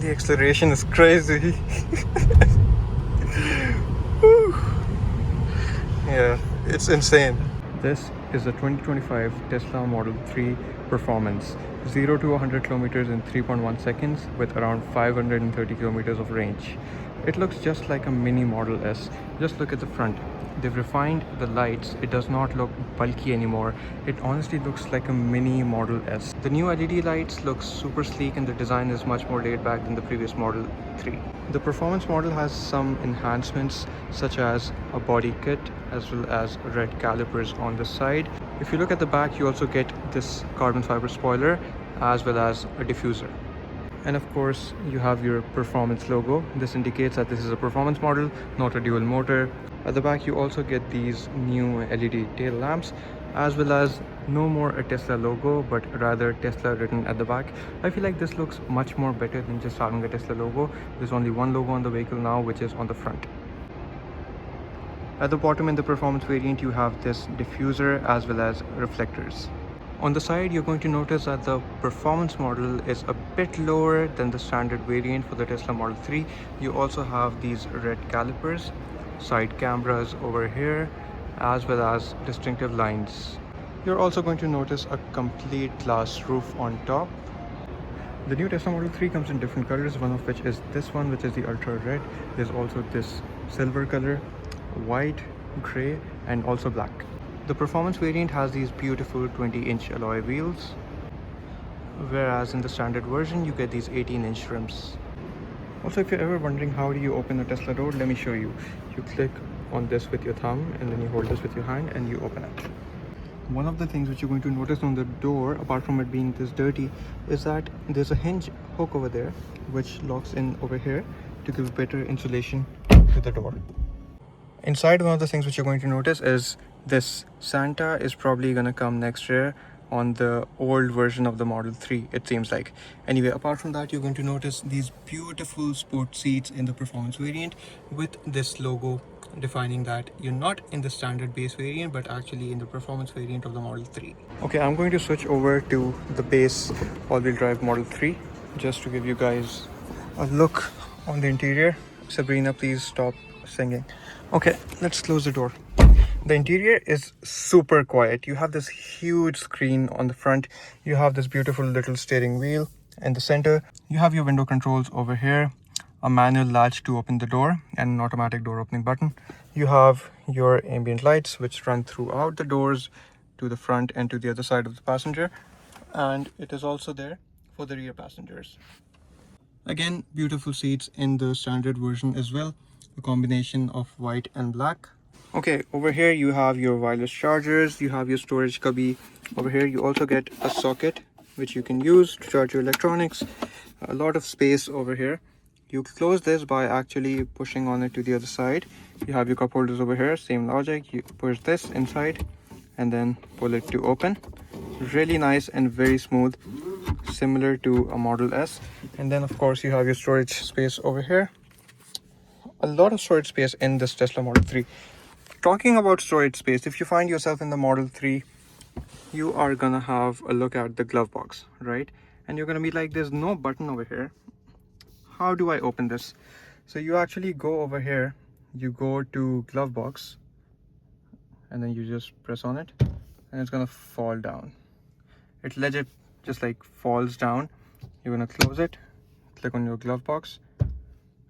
The acceleration is crazy. Whew. Yeah, it's insane. This is a 2025 Tesla Model 3 Performance. 0 to 100 kilometers in 3.1 seconds with around 530 kilometers of range. It looks just like a mini Model S. Just look at the front. They've refined the lights. It does not look bulky anymore. It honestly looks like a mini Model S. The new LED lights look super sleek and the design is much more laid back than the previous Model 3. The performance model has some enhancements such as a body kit as well as red calipers on the side. If you look at the back, you also get this carbon fiber spoiler as well as a diffuser. And of course, you have your performance logo. This indicates that this is a performance model, not a dual motor. At the back, you also get these new LED tail lamps, as well as no more a Tesla logo, but rather Tesla written at the back. I feel like this looks much more better than just having a Tesla logo. There's only one logo on the vehicle now, which is on the front. At the bottom in the performance variant, you have this diffuser as well as reflectors. On the side, you're going to notice that the performance model is a bit lower than the standard variant for the Tesla Model 3. You also have these red calipers, side cameras over here, as well as distinctive lines. You're also going to notice a complete glass roof on top. The new Tesla Model 3 comes in different colors, one of which is this one, which is the ultra red. There's also this silver color, white, gray, and also black. The performance variant has these beautiful 20-inch alloy wheels, whereas in the standard version you get these 18-inch rims. Also, if you're ever wondering how do you open a Tesla door, let me show you. You click on this with your thumb and then you hold this with your hand and you open it. One of the things which you're going to notice on the door, apart from it being this dirty, is that there's a hinge hook over there which locks in over here to give better insulation to the door. Inside, one of the things which you're going to notice is this Santa is probably going to come next year on the old version of the Model 3, it seems like. Anyway, apart from that, you're going to notice these beautiful sport seats in the performance variant with this logo defining that you're not in the standard base variant but actually in the performance variant of the Model 3. Okay, I'm going to switch over to the base all-wheel drive Model 3 just to give you guys a look on the interior. Sabrina, please stop singing. Okay, let's close the door. The interior is super quiet. You have this huge screen on the front. You have this beautiful little steering wheel in the center. You have your window controls over here, a manual latch to open the door, and an automatic door opening button. You have your ambient lights which run throughout the doors to the front and to the other side of the passenger, and it is also there for the rear passengers. Again, beautiful seats in the standard version as well, a combination of white and black. Okay, over here you have your wireless chargers, you have your storage cubby. Over here you also get a socket which you can use to charge your electronics. A lot of space over here. You close this by actually pushing on it to the other side. You have your cup holders over here, same logic. You push this inside and then pull it to open. Really nice and very smooth, similar to a Model S. And then of course you have your storage space over here. A lot of storage space in this Tesla Model 3. Talking about storage space, if you find yourself in the Model 3, you are gonna have a look at the glove box, right? And you're gonna be like, there's no button over here. How do I open this? So you actually go over here, you go to glove box, and then you just press on it, and it's gonna fall down. It legit just like falls down. You're gonna close it, click on your glove box,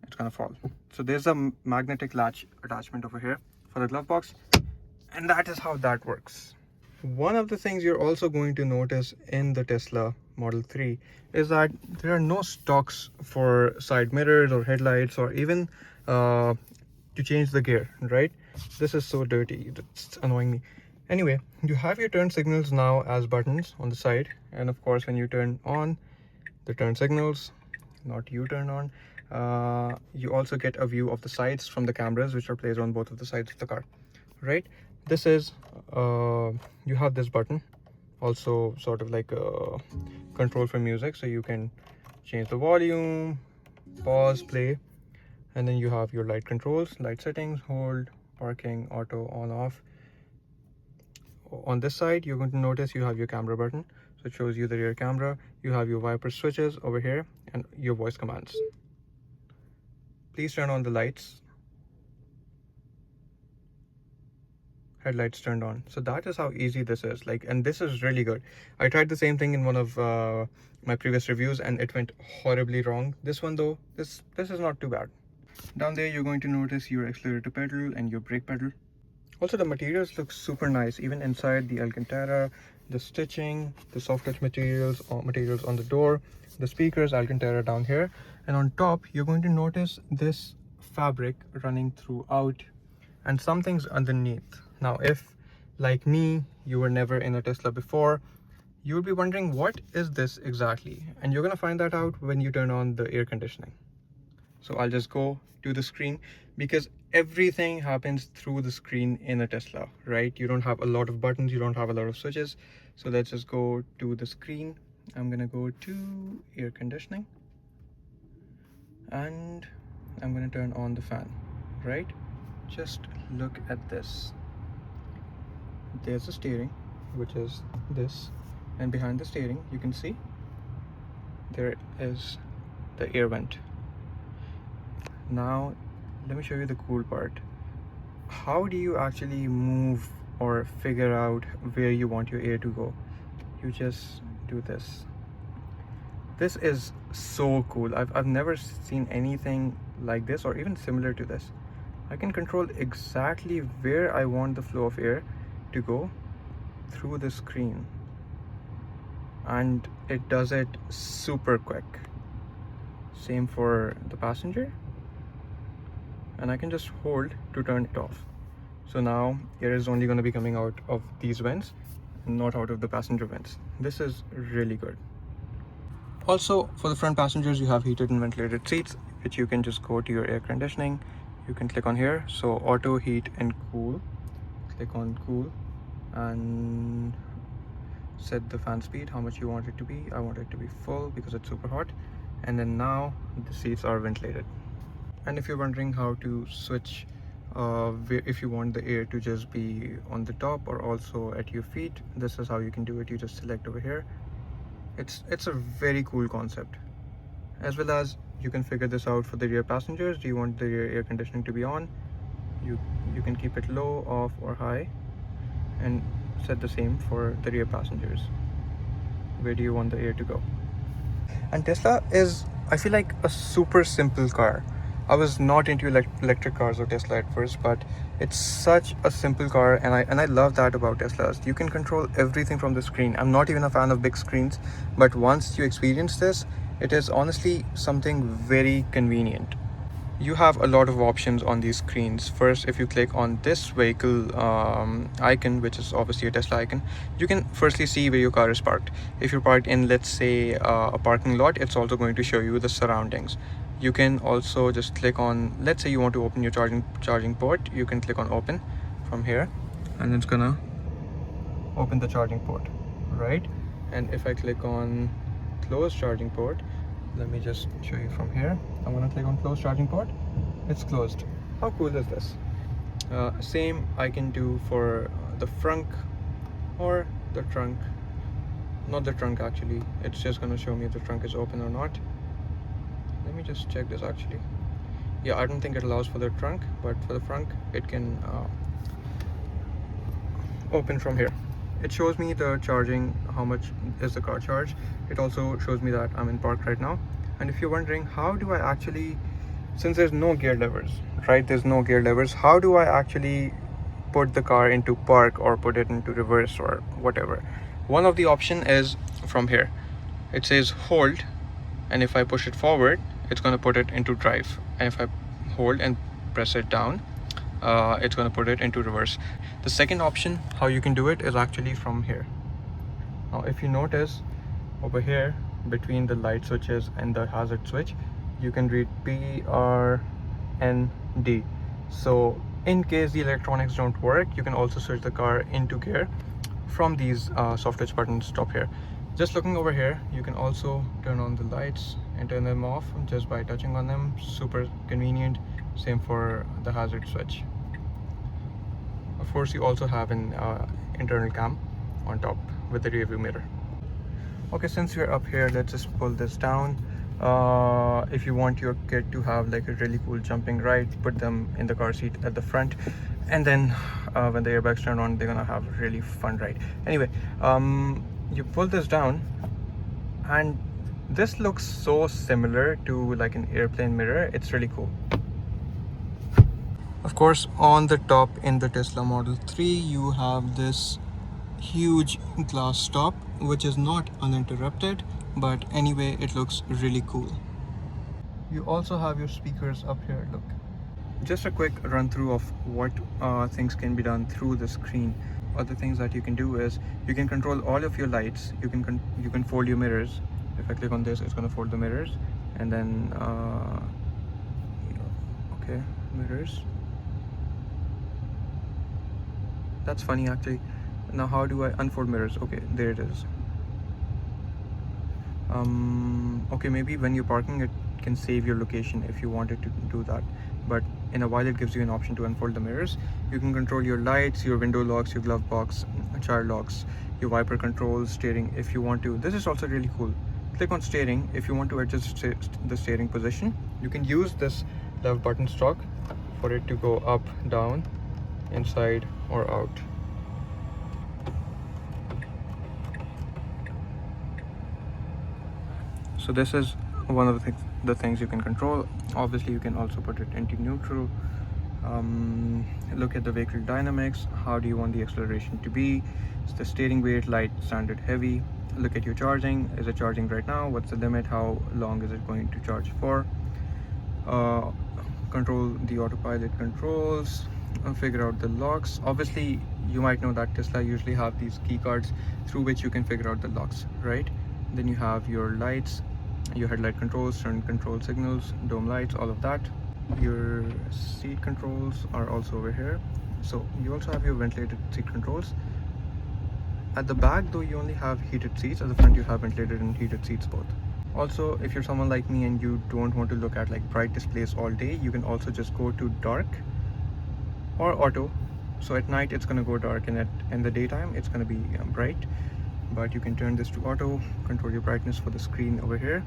it's gonna fall. So there's a magnetic latch attachment over here for the glove box, and that is how that works. One of the things you're also going to notice in the Tesla Model 3 is that there are no stocks for side mirrors or headlights or even to change the gear, right? This is so dirty, it's annoying me. Anyway, you have your turn signals now as buttons on the side, and of course when you turn on the turn signals, not you turn on, you also get a view of the sides from the cameras which are placed on both of the sides of the car, right? This is you have this button, also sort of like a control for music, so you can change the volume, pause, play, and then you have your light controls, light settings, hold, parking, auto, on, off. On this side you're going to notice you have your camera button, so it shows you the rear camera. You have your wiper switches over here, and your voice commands. Please turn on the lights. Headlights turned on. So that is how easy this is. Like, and this is really good. I tried the same thing in one of my previous reviews and it went horribly wrong. This one though, this is not too bad. Down there you're going to notice your accelerator pedal and your brake pedal. Also, the materials look super nice, even inside the Alcantara, the stitching, the soft touch materials on the door, the speakers, Alcantara down here, and on top you're going to notice this fabric running throughout and some things underneath. Now, if like me, you were never in a Tesla before, you would be wondering what is this exactly, and you're gonna find that out when you turn on the air conditioning. So I'll just go to the screen, because everything happens through the screen in a Tesla, right? You don't have a lot of buttons, you don't have a lot of switches. So let's just go to the screen. I'm gonna go to air conditioning and I'm gonna turn on the fan, right? Just look at this. There's the steering, which is this, and behind the steering you can see there is the air vent. Now let me show you the cool part. How do you actually move or figure out where you want your air to go? You just do this. This is so cool. I've never seen anything like this or even similar to this. I can control exactly where I want the flow of air to go through the screen, and it does it super quick. Same for the passenger, and I can just hold to turn it off. So now air is only going to be coming out of these vents, not out of the passenger vents. This is really good. Also, for the front passengers, you have heated and ventilated seats, which you can just go to your air conditioning. You can click on here, so auto, heat and cool. Click on cool and set the fan speed, how much you want it to be. I want it to be full because it's super hot. And then now the seats are ventilated. And if you're wondering how to switch, if you want the air to just be on the top or also at your feet, this is how you can do it. You just select over here. It's a very cool concept. As well as you can figure this out for the rear passengers. Do you want the rear air conditioning to be on? You can keep it low, off or high, and set the same for the rear passengers. Where do you want the air to go? And Tesla is, I feel like, a super simple car. I was not into electric cars or Tesla at first, but it's such a simple car, and I love that about Teslas. You can control everything from the screen. I'm not even a fan of big screens, but once you experience this, it is honestly something very convenient. You have a lot of options on these screens. First, if you click on this vehicle icon, which is obviously a Tesla icon, you can firstly see where your car is parked. If you're parked in, let's say, a parking lot, it's also going to show you the surroundings. You can also just click on, let's say you want to open your charging port, you can click on open from here, and it's gonna open the charging port, right? And if I click on close charging port, let me just show you from here. I'm gonna click on close charging port. It's closed. How cool is this? Same I can do for the front or the trunk. Not the trunk actually. It's just gonna show me if the trunk is open or not. Let me just check this actually. Yeah, I don't think it allows for the trunk, but for the front it can open from here. It shows me the charging, how much is the car charged. It also shows me that I'm in park right now. And if you're wondering, how do I actually, since there's no gear levers, right? There's no gear levers. How do I actually put the car into park or put it into reverse or whatever? One of the option is from here. It says hold, and if I push it forward, it's going to put it into drive. And if I hold and press it down, it's going to put it into reverse. The second option, how you can do it, is actually from here. Now, if you notice over here, between the light switches and the hazard switch, you can read PRND. So in case the electronics don't work, you can also switch the car into gear from these soft touch buttons top here. Just looking over here, you can also turn on the lights and turn them off just by touching on them. Super convenient. Same for the hazard switch. Of course, you also have an internal cam on top with the rear view mirror. Okay, since we're up here, let's just pull this down. If you want your kid to have like a really cool jumping ride, put them in the car seat at the front, and then when the airbags turn on, they're gonna have a really fun ride. Anyway, you pull this down, and this looks so similar to like an airplane mirror. It's really cool. Of course, on the top in the Tesla Model 3, you have this huge glass top, which is not uninterrupted, but anyway, it looks really cool. You also have your speakers up here, look. Just a quick run through of what things can be done through the screen. Other things that you can do is you can control all of your lights. You can fold your mirrors. If I click on this, it's going to fold the mirrors, and then okay, mirrors. That's funny actually. Now how do I unfold mirrors? Okay, there it is. Okay, maybe when you're parking, it can save your location if you wanted to do that, but in a while it gives you an option to unfold the mirrors. You can control your lights, your window locks, your glove box, child locks, your wiper controls, steering if you want to. This is also really cool. Click on steering. If you want to adjust the steering position, you can use this left button stroke for it to go up, down, inside or out. So this is one of the things you can control. Obviously you can also put it into neutral. Look at the vehicle dynamics. How do you want the acceleration to be? It's the steering weight, light, standard, heavy. Look at your charging. Is it charging right now? What's the limit? How long is it going to charge for? Control the autopilot controls. Figure out the locks. Obviously you might know that Tesla usually have these key cards through which you can figure out the locks, right? Then you have your lights, your headlight controls, turn control signals, dome lights, all of that. Your seat controls are also over here. So you also have your ventilated seat controls. At the back though, you only have heated seats. At the front you have ventilated and heated seats both. Also, if you're someone like me and you don't want to look at like bright displays all day, you can also just go to dark or auto. So at night it's going to go dark, and in the daytime it's going to be bright. But you can turn this to auto, control your brightness for the screen over here,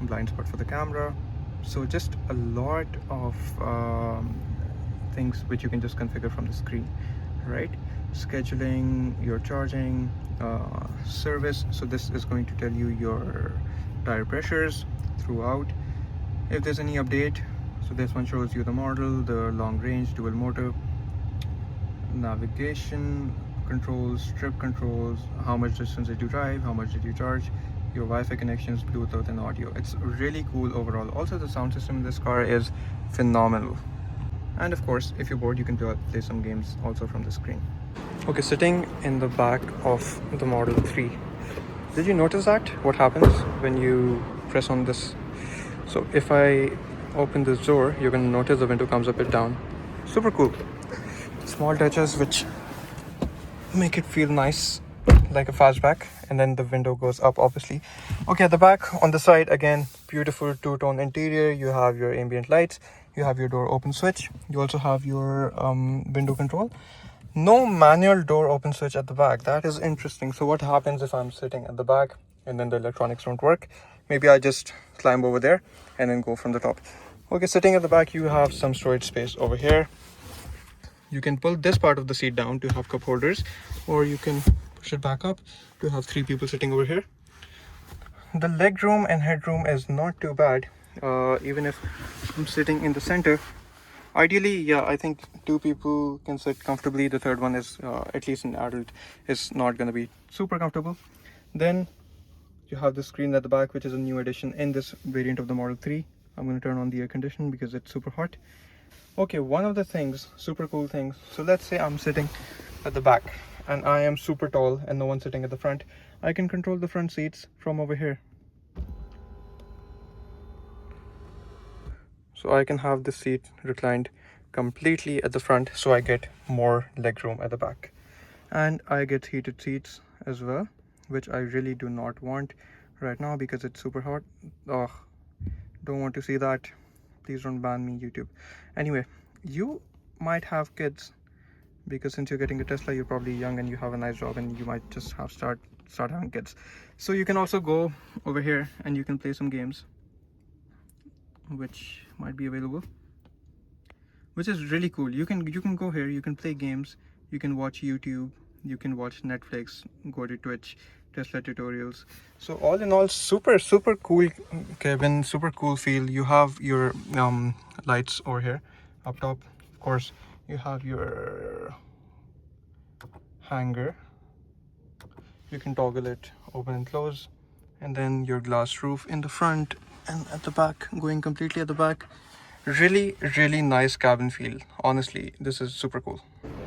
blind spot for the camera. So just a lot of things which you can just configure from the screen, right? Scheduling, your charging, service. So this is going to tell you your tire pressures throughout, if there's any update. So this one shows you the model, the long range, dual motor, navigation controls, trip controls, how much distance did you drive, how much did you charge, your Wi-Fi connections, Bluetooth and audio. It's really cool overall. Also the sound system in this car is phenomenal. And of course, if you're bored, you can play some games also from the screen. Okay, sitting in the back of the Model 3, did you notice that? What happens when you press on this? So if I open this door, you're going to notice the window comes up and down. Super cool. Small touches which make it feel nice, like a fastback, and then the window goes up obviously. Okay, at the back on the side, again, beautiful two-tone interior. You have your ambient lights, you have your door open switch, you also have your window control. No manual door open switch at the back. That is interesting. So what happens if I'm sitting at the back and then the electronics don't work? Maybe I just climb over there and then go from the top. Okay, sitting at the back, you have some storage space over here. You can pull this part of the seat down to have cup holders, or you can push it back up to have 3 people sitting over here. The leg room and headroom is not too bad. Even if I'm sitting in the center, ideally, yeah, I think 2 people can sit comfortably. The third one is, at least an adult, is not going to be super comfortable. Then you have the screen at the back, which is a new addition in this variant of the Model 3. I'm going to turn on the air conditioning because it's super hot. Okay, one of the things, super cool things. So let's say I'm sitting at the back and I am super tall and no one's sitting at the front. I can control the front seats from over here. So I can have the seat reclined completely at the front, so I get more leg room at the back. And I get heated seats as well, which I really do not want right now because it's super hot. Oh, don't want to see that. Please don't ban me, YouTube. Anyway, you might have kids, because since you're getting a Tesla, you're probably young and you have a nice job and you might just have start having kids. So you can also go over here and you can play some games. which might be available, which is really cool. You can go here, you can play games, you can watch YouTube, you can watch Netflix, go to Twitch, Tesla tutorials. So all in all, super cool cabin, super cool feel. You have your lights over here up top. Of course, you have your hanger, you can toggle it open and close, and then your glass roof in the front and at the back, going completely at the back. Really nice cabin feel. Honestly, this is super cool.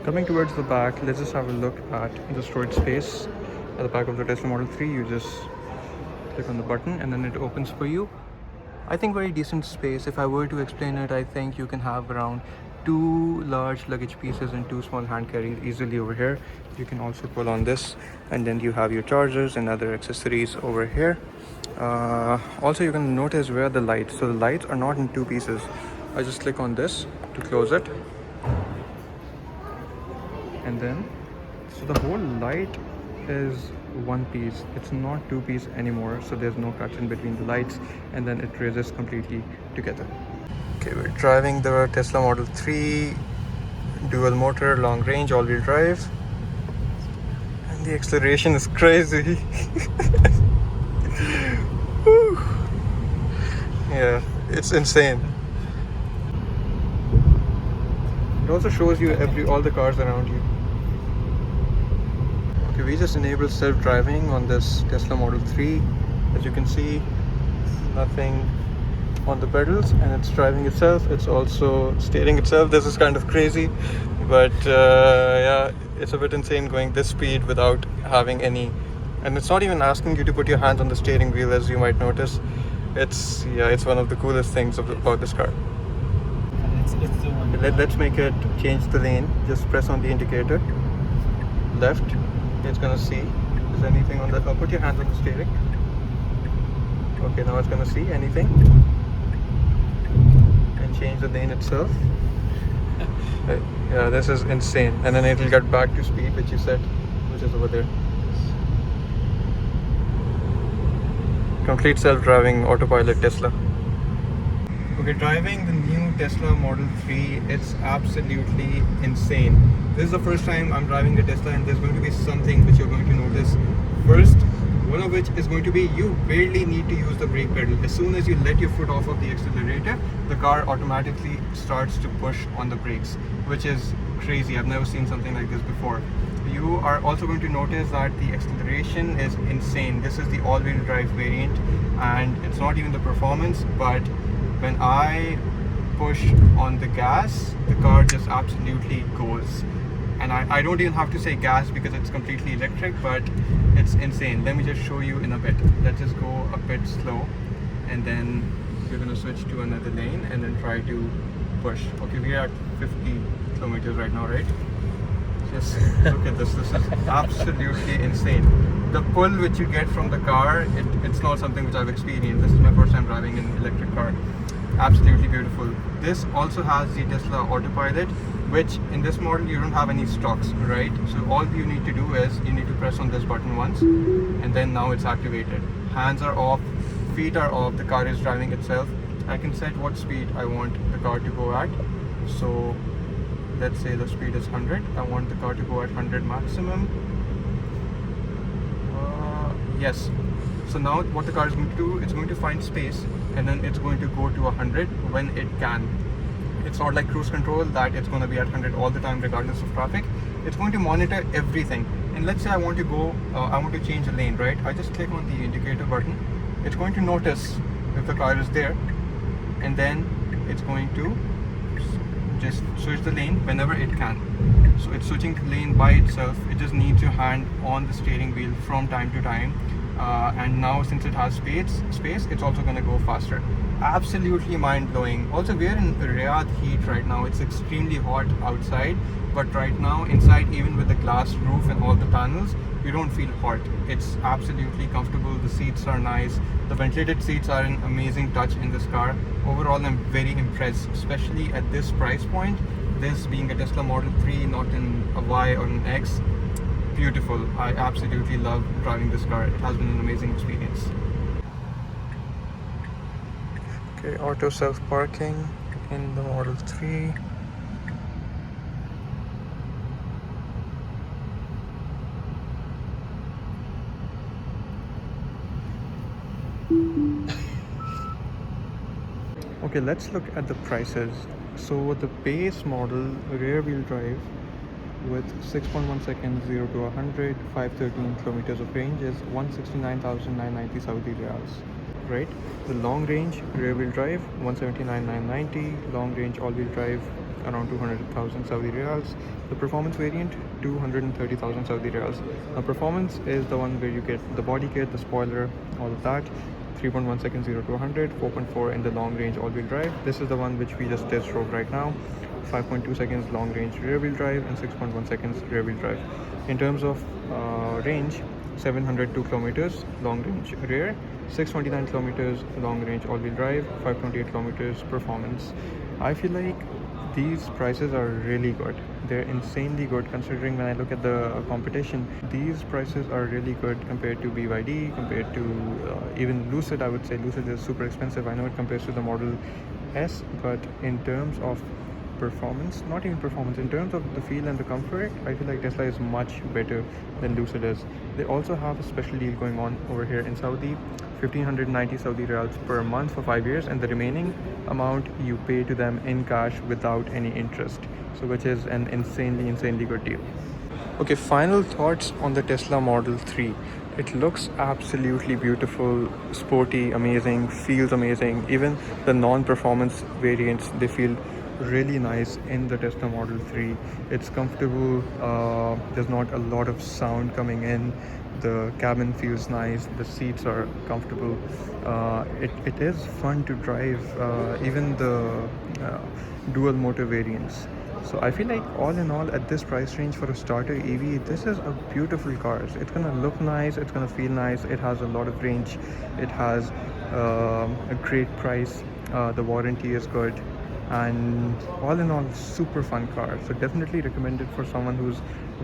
Coming towards the back, let's just have a look at the storage space at the back of the Tesla Model 3. You just click on the button and then it opens for you. I think very decent space. If I were to explain it, I think you can have around 2 large luggage pieces and 2 small hand carries easily over here. You can also pull on this, and then you have your chargers and other accessories over here. Also, you can notice where the lights. So the lights are not in 2 pieces. I just click on this to close it, and then so the whole light is 1 piece. It's not 2 piece anymore, so there's no cuts in between the lights, and then it raises completely together. Okay, we're driving the Tesla Model 3 dual motor, long range, all-wheel drive, and the acceleration is crazy. Woo. Yeah, it's insane. It also shows you all the cars around you. Okay, we just enabled self-driving on this Tesla Model 3. As you can see, nothing on the pedals, and it's driving itself. It's also steering itself. This is kind of crazy, but yeah, it's a bit insane going this speed without having any, and it's not even asking you to put your hands on the steering wheel, as you might notice. It's one of the coolest things about this car. Let's make it change the lane. Just press on the indicator, left. It's gonna see if there's anything on that. Put your hands on the steering. Okay, now it's gonna see anything and change the lane itself. Yeah, this is insane. And then it'll get back to speed which you set, which is over there. Complete self-driving autopilot Tesla. Okay, driving the new Tesla Model 3, it's absolutely insane. This is the first time I'm driving a Tesla, and there's going to be something which you're going to notice. First, one of which is going to be you barely need to use the brake pedal. As soon as you let your foot off of the accelerator, the car automatically starts to push on the brakes, which is crazy. I've never seen something like this before. You are also going to notice that the acceleration is insane. This is the all-wheel drive variant, and it's not even the performance, but when I push on the gas, the car just absolutely goes. And I don't even have to say gas because it's completely electric, but it's insane. Let me just show you in a bit. Let's just go a bit slow, and then we're going to switch to another lane and then try to push. Okay, we are at 50 kilometers right now, right? Just look at this. This is absolutely insane. The pull which you get from the car, it's not something which I've experienced. This is my first time driving an electric car. Absolutely beautiful. This also has the Tesla autopilot, which in this model you don't have any stocks, right? So all you need to do is you need to press on this button once, and then now it's activated. Hands are off, feet are off, the car is driving itself. I can set what speed I want the car to go at. So let's say the speed is 100. I want the car to go at 100 maximum. Yes. So now what the car is going to do, it's going to find space, and then it's going to go to 100 when it can. It's not like cruise control that it's going to be at 100 all the time regardless of traffic. It's going to monitor everything. And let's say I want to go, I want to change a lane, right? I just click on the indicator button. It's going to notice if the car is there, and then it's going to just switch the lane whenever it can. So it's switching the lane by itself. It just needs your hand on the steering wheel from time to time. And now since it has space, it's also going to go faster. Absolutely mind-blowing. Also, we're in Riyadh heat right now. It's extremely hot outside, but right now inside, even with the glass roof and all the panels, you don't feel hot. It's absolutely comfortable. The seats are nice. The ventilated seats are an amazing touch in this car. Overall, I'm very impressed, especially at this price point. This being a Tesla Model 3, not in a Y or an X. Beautiful. I absolutely love driving this car. It has been an amazing experience. Okay, auto self-parking in the Model 3. Okay, let's look at the prices. So the base model rear wheel drive with 6.1 seconds 0 to 100, 513 kilometers of range is 169,990 Saudi riyals, right? The long range rear wheel drive 179,990, long range all wheel drive around 200,000 Saudi riyals. The performance variant 230,000 Saudi riyals. Now performance is the one where you get the body kit, the spoiler, all of that. 3.1 seconds 0 to 100, 4.4 in the long range all wheel drive. This is the one which we just test drove right now. 5.2 seconds long range rear wheel drive and 6.1 seconds rear wheel drive. In terms of range, 702 kilometers long range rear, 629 kilometers long range all wheel drive, 528 kilometers performance. I feel like these prices are really good. They're insanely good considering when I look at the competition. These prices are really good compared to BYD, compared to even Lucid. I would say Lucid is super expensive. I know it compares to the Model S, but in terms of performance, not even performance, in terms of the feel and the comfort, I feel like Tesla is much better than Lucid is. They also have a special deal going on over here in Saudi, 1590 Saudi riyals per month for 5 years, and the remaining amount you pay to them in cash without any interest, so which is an insanely good deal. Okay, final thoughts on the Tesla Model 3. It looks absolutely beautiful, sporty, amazing, feels amazing. Even the non-performance variants, they feel really nice in the Tesla Model 3. It's comfortable, there's not a lot of sound coming in. The cabin feels nice, the seats are comfortable. It is fun to drive, even the dual motor variants. So I feel like all in all, at this price range for a starter EV, this is a beautiful car. It's gonna look nice, it's gonna feel nice, it has a lot of range, it has a great price, the warranty is good, and all in all, super fun car. So definitely recommend it for someone who's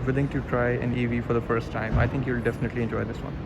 willing to try an EV for the first time. I think you'll definitely enjoy this one.